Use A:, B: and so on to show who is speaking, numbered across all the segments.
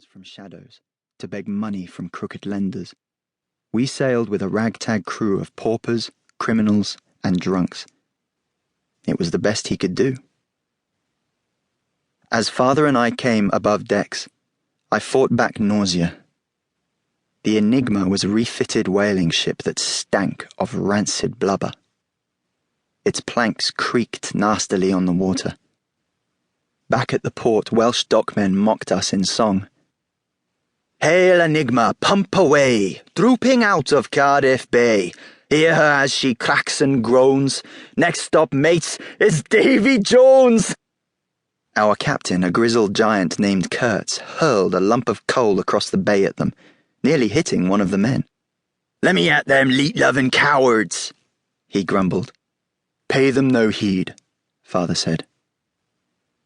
A: from shadows to beg money from crooked lenders. We sailed with a ragtag crew of paupers, criminals, and drunks. It was the best he could do. As father and I came above decks, I fought back nausea. The Enigma was a refitted whaling ship that stank of rancid blubber. Its planks creaked nastily on the water. Back at the port, Welsh dockmen mocked us in song. "Hail Enigma, pump away, drooping out of Cardiff Bay. Hear her as she cracks and groans. Next stop, mates, is Davy Jones!" Our captain, a grizzled giant named Kurtz, hurled a lump of coal across the bay at them, nearly hitting one of the men. "Let me at them leet-loving cowards," he grumbled. "Pay them no heed," father said.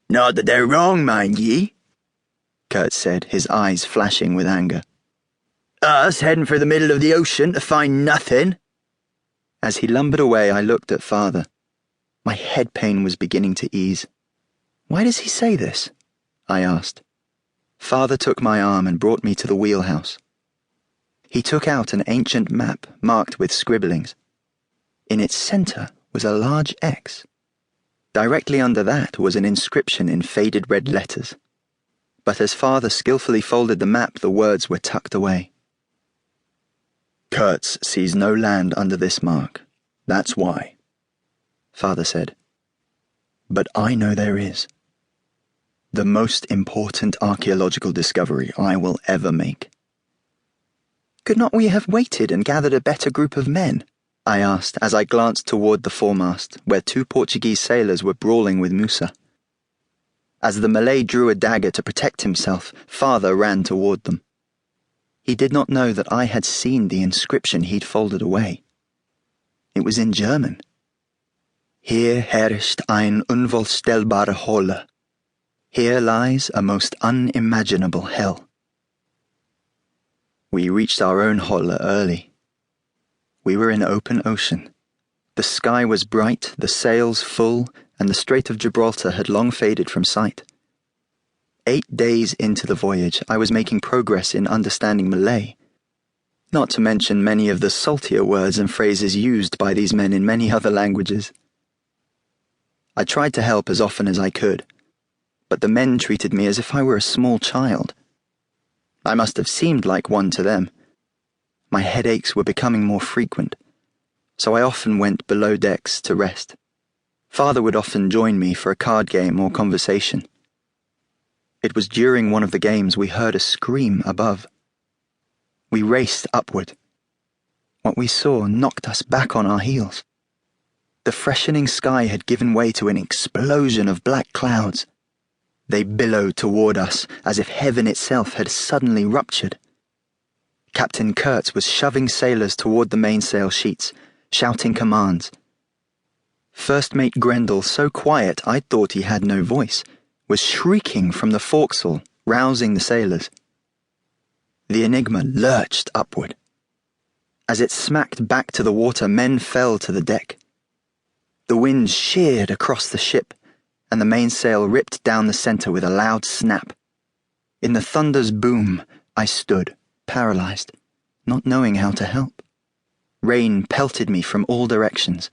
A: "Not that they're wrong, mind ye," Kurtz said, his eyes flashing with anger. "Us heading for the middle of the ocean to find nothing." As he lumbered away, I looked at father. My head pain was beginning to ease. "Why does he say this?" I asked. Father took my arm and brought me to the wheelhouse. He took out an ancient map marked with scribblings. In its center was a large X. Directly under that was an inscription in faded red letters. But as father skillfully folded the map, the words were tucked away. "Kurtz sees no land under this mark. That's why," father said. "But I know there is. The most important archaeological discovery I will ever make." "Could not we have waited and gathered a better group of men?" I asked as I glanced toward the foremast, where 2 Portuguese sailors were brawling with Musa. As the Malay drew a dagger to protect himself, father ran toward them. He did not know that I had seen the inscription he'd folded away. It was in German. "Hier herrscht ein unvorstellbare Hölle. Here lies a most unimaginable hell." We reached our own Hölle early. We were in open ocean. The sky was bright, the sails full, and the Strait of Gibraltar had long faded from sight. 8 days into the voyage, I was making progress in understanding Malay, not to mention many of the saltier words and phrases used by these men in many other languages. I tried to help as often as I could, but the men treated me as if I were a small child. I must have seemed like one to them. My headaches were becoming more frequent, so I often went below decks to rest. Father would often join me for a card game or conversation. It was during one of the games we heard a scream above. We raced upward. What we saw knocked us back on our heels. The freshening sky had given way to an explosion of black clouds. They billowed toward us as if heaven itself had suddenly ruptured. Captain Kurtz was shoving sailors toward the mainsail sheets, shouting commands. First Mate Grendel, so quiet I thought he had no voice, was shrieking from the forecastle, rousing the sailors. The Enigma lurched upward. As it smacked back to the water, men fell to the deck. The wind sheared across the ship, and the mainsail ripped down the center with a loud snap. In the thunder's boom, I stood, paralyzed, not knowing how to help. Rain pelted me from all directions.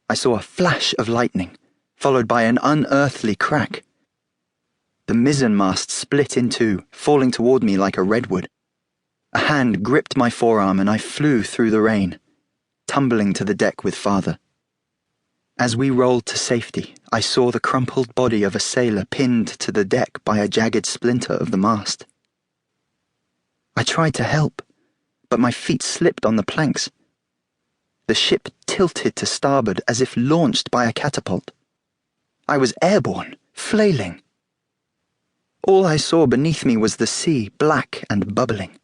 A: I saw a flash of lightning, followed by an unearthly crack. The mizzenmast split in two, falling toward me like a redwood. A hand gripped my forearm and I flew through the rain, tumbling to the deck with father. As we rolled to safety, I saw the crumpled body of a sailor pinned to the deck by a jagged splinter of the mast. I tried to help, but my feet slipped on the planks. The ship tilted to starboard as if launched by a catapult. I was airborne, flailing. All I saw beneath me was the sea, black and bubbling.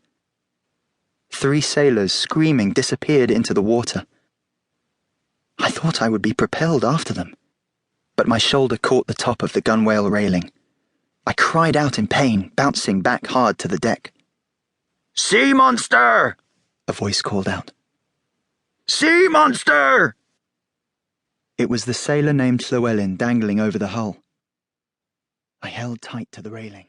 A: 3 sailors, screaming, disappeared into the water. I thought I would be propelled after them, but my shoulder caught the top of the gunwale railing. I cried out in pain, bouncing back hard to the deck. "Sea monster!" a voice called out. "Sea monster!" It was the sailor named Llewellyn dangling over the hull. I held tight to the railing.